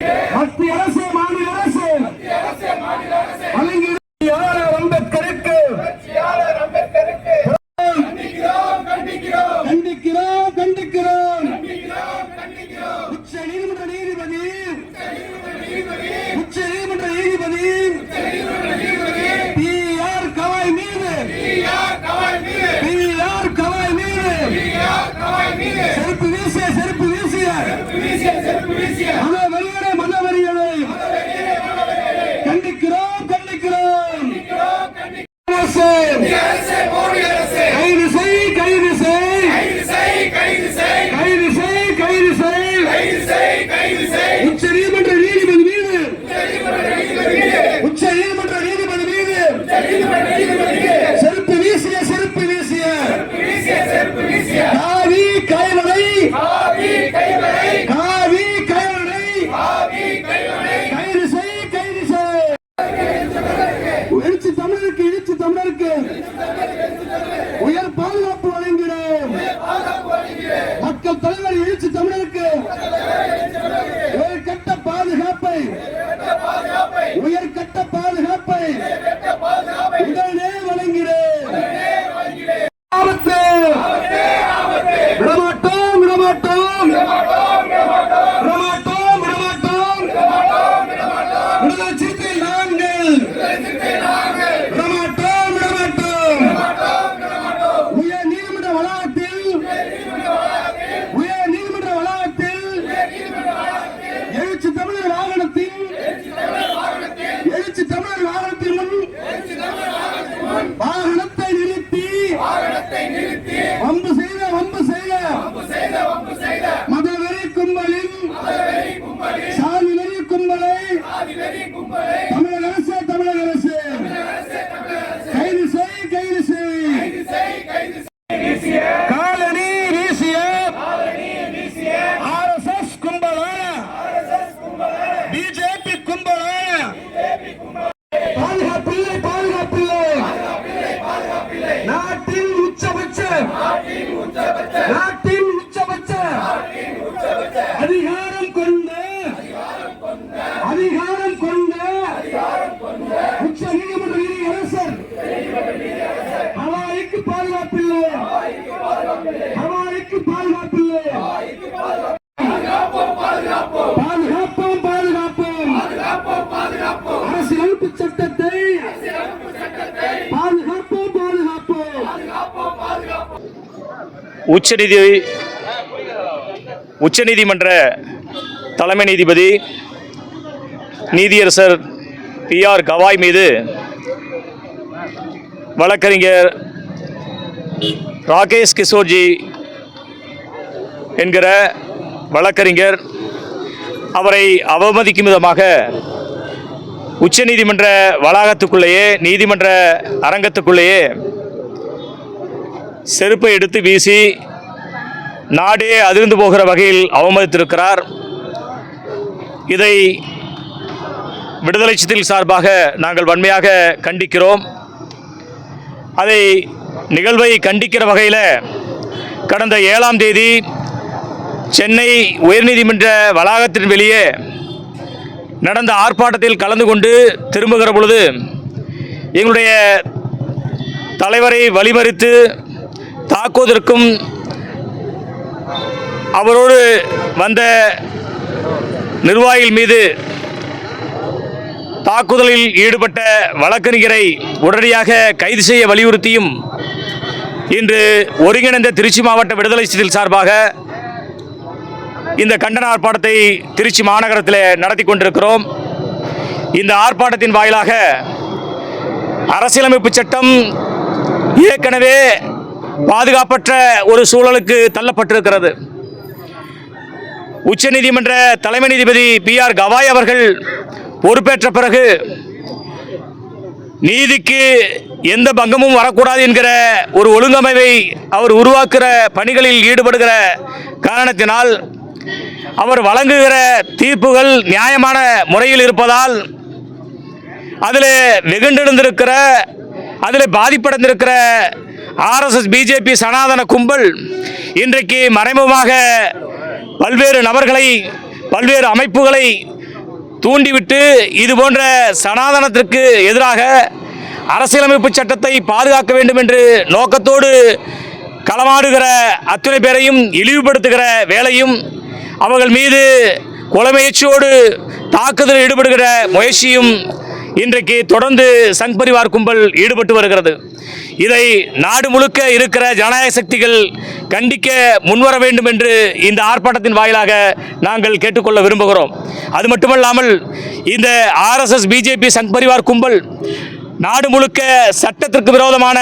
மத்திய அரசு மாநில அரசு வழங்கிய அம்பேத்கருக்கு கண்டிக்கிறோம் கண்டிக்கிறோம். உச்ச நீதிமன்ற நீதிபதி PR கவாய் மீது செருப்பு வீசிய மனவெறிகளை கண்டிக்கிறோம் கண்டிக்கிறோம். கைது செய் உச்ச நீதிமன்ற நீதிபதி மீது செருப்பு வீசிய காவி கைவனை கைது செய். எழுச்சி தமிழருக்கு உயர் பாதுகாப்பு வழங்கிறோம். மக்கள் தலைவர் எழுச்சி தமிழருக்கு உயர்கட்ட பாதுகாப்பை உடனே வழங்கிறேன். விடமாட்டோம். விடுதலை சிறுத்தை நாங்கள் விடமாட்டோம். உயர் நீதிமன்ற வளாகத்தில் எழுச்சி தமிழர் வாகனத்தில் முன் வாகனத்தை நிறுத்தி வம்பு செய்த மதவெறி கும்பலின் சாதி வெறி கும்பலை தமிழக அரசு கைது செய். காலனி வீசிய RSS கும்பலான BJP கும்பலான பாதுகாப்பில்லை. நாட்டின் உச்சபட்ச அதிகாரம் கொண்ட உச்ச நீதிமன்ற நீதியரசர் ஹவாய்க்கு பாதுகாப்பில்லை. பாதுகாப்போம். அரசியலமைப்பு சட்டத்தை பாதுகாப்போம். உச்சநீதிமன்ற தலைமை நீதிபதி நீதியரசர் PR கவாய் மீது வழக்கறிஞர் ராகேஷ் கிஷோர்ஜி என்கிற வழக்கறிஞர் அவரை அவமதிக்கும் விதமாக உச்சநீதிமன்ற வளாகத்துக்குள்ளேயே நீதிமன்ற அரங்கத்துக்குள்ளேயே செருப்பை எடுத்து வீசி நாடே அதிர்ந்து போகிற வகையில் அவமதித்திருக்கிறார். இதை விடுதலை சிறுத்தைகள் சார்பாக நாங்கள் வன்மையாக கண்டிக்கிறோம். அதை நிகழ்வை கண்டிக்கிற வகையில் கடந்த 7ஆம் தேதி சென்னை உயர்நீதிமன்ற வளாகத்தின் வெளியே நடந்த ஆர்ப்பாட்டத்தில் கலந்து கொண்டு திரும்புகிற பொழுது எங்களுடைய தலைவரை வழிமறித்து தாக்குவதற்கும் அவரோடு வந்த நிர்வாகிகள் மீது தாக்குதலில் ஈடுபட்ட வழக்கறிஞரை உடனடியாக கைது செய்ய வலியுறுத்தியும் இன்று ஒருங்கிணைந்த திருச்சி மாவட்ட விடுதலை சிறுத்தைகள் சார்பாக இந்த கண்டன ஆர்ப்பாட்டத்தை திருச்சி மாநகரத்தில் நடத்தி கொண்டிருக்கிறோம். இந்த ஆர்ப்பாட்டத்தின் வாயிலாக அரசியலமைப்பு சட்டம் ஏற்கனவே பாதுகாப்பற்ற ஒரு சூழலுக்கு தள்ளப்பட்டிருக்கிறது. உச்சநீதிமன்ற தலைமை நீதிபதி PR கவாய் அவர்கள் பொறுப்பேற்ற பிறகு நீதிக்கு எந்த பங்கமும் வரக்கூடாது என்கிற ஒரு ஒழுங்கமைவை அவர் உருவாக்குகிற பணிகளில் ஈடுபடுகிற காரணத்தினால் அவர் வழங்குகிற தீர்ப்புகள் நியாயமான முறையில் இருப்பதால் அதில் வெகுண்டெழுந்திருக்கிற அதில் பாதிப்படைந்திருக்கிற RSS BJP சனாதன கும்பல் இன்றைக்கு மறைமுகமாக பல்வேறு நபர்களை பல்வேறு அமைப்புகளை தூண்டிவிட்டு இது போன்ற சனாதனத்திற்கு எதிராக அரசியலமைப்பு சட்டத்தை பாதுகாக்க வேண்டும் என்று நோக்கத்தோடு களமாடுகிற அத்தனை பேரையும் இழிவுபடுத்துகிற வேலையும் அவர்கள் மீது கொலை முயற்சியோடு தாக்குதலில் ஈடுபடுகிற முயற்சியும் இன்றைக்கு தொடர்ந்து சங் பரிவார் கும்பல் ஈடுபட்டு வருகிறது. இதை நாடு முழுக்க இருக்கிற ஜனநாயக சக்திகள் கண்டிக்க முன்வர வேண்டும் என்று இந்த ஆர்ப்பாட்டத்தின் வாயிலாக நாங்கள் கேட்டுக்கொள்ள விரும்புகிறோம். அது மட்டுமல்லாமல் இந்த RSS பிஜேபி சங் பரிவார் கும்பல் நாடு முழுக்க சட்டத்திற்கு விரோதமான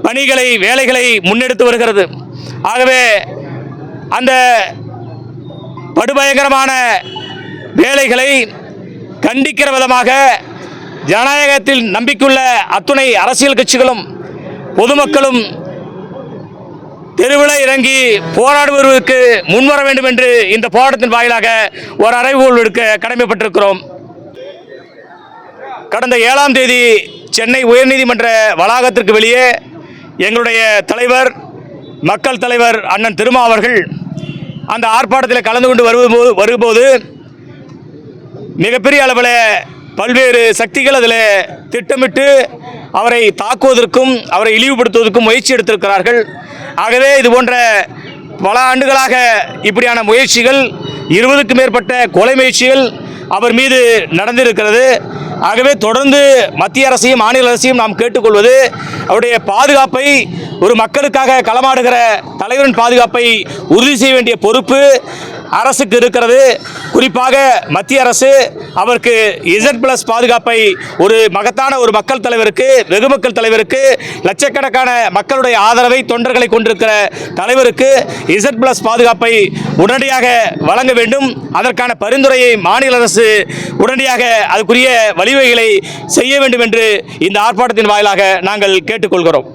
பணிகளை வேலைகளை முன்னெடுத்து வருகிறது. ஆகவே அந்த படுபயங்கரமான வேலைகளை கண்டிக்கிற விதமாக ஜனநாயகத்தில் நம்பிக்கையுள்ள அத்துணை அரசியல் கட்சிகளும் பொதுமக்களும் தெருவில் இறங்கி போராடுவதற்கு முன்வர வேண்டும் என்று இந்த போராட்டத்தின் வாயிலாக ஒரு அறைகூவல் விடுக்க கடமைப்பட்டிருக்கிறோம். கடந்த 7ஆம் தேதி சென்னை உயர்நீதிமன்ற வளாகத்திற்கு வெளியே எங்களுடைய தலைவர் மக்கள் தலைவர் அண்ணன் திருமா அவர்கள் அந்த ஆர்ப்பாட்டத்தில் கலந்து கொண்டு வரும்போது மிகப்பெரிய அளவில் பல்வேறு சக்திகள் அதில் திட்டமிட்டு அவரை தாக்குவதற்கும் அவரை இழிவுபடுத்துவதற்கும் முயற்சி எடுத்திருக்கிறார்கள். ஆகவே இது போன்ற பல ஆண்டுகளாக இப்படியான முயற்சிகள் 20க்கும் மேற்பட்ட கொலை முயற்சிகள் அவர் மீது நடந்திருக்கிறது. ஆகவே தொடர்ந்து மத்திய அரசையும் மாநில அரசையும் நாம் கேட்டுக்கொள்வது அவருடைய பாதுகாப்பை ஒரு மக்களுக்காக களமாடுகிற தலைவரின் பாதுகாப்பை உறுதி செய்ய வேண்டிய பொறுப்பு அரசுக்கு இருக்கிறது. குறிப்பாக மத்திய அரசு அவருக்கு Z+ பாதுகாப்பை ஒரு மகத்தான ஒரு மக்கள் தலைவருக்கு வெகு மக்கள் தலைவருக்கு லட்சக்கணக்கான மக்களுடைய ஆதரவை தொண்டர்களை கொண்டிருக்கிற தலைவருக்கு Z+ பாதுகாப்பை உடனடியாக வழங்க வேண்டும். அதற்கான பரிந்துரையை மாநில அரசு உடனடியாக அதுக்குரிய வழிவகைகளை செய்ய வேண்டும் என்று இந்த ஆர்ப்பாட்டத்தின் வாயிலாக நாங்கள் கேட்டுக்கொள்கிறோம்.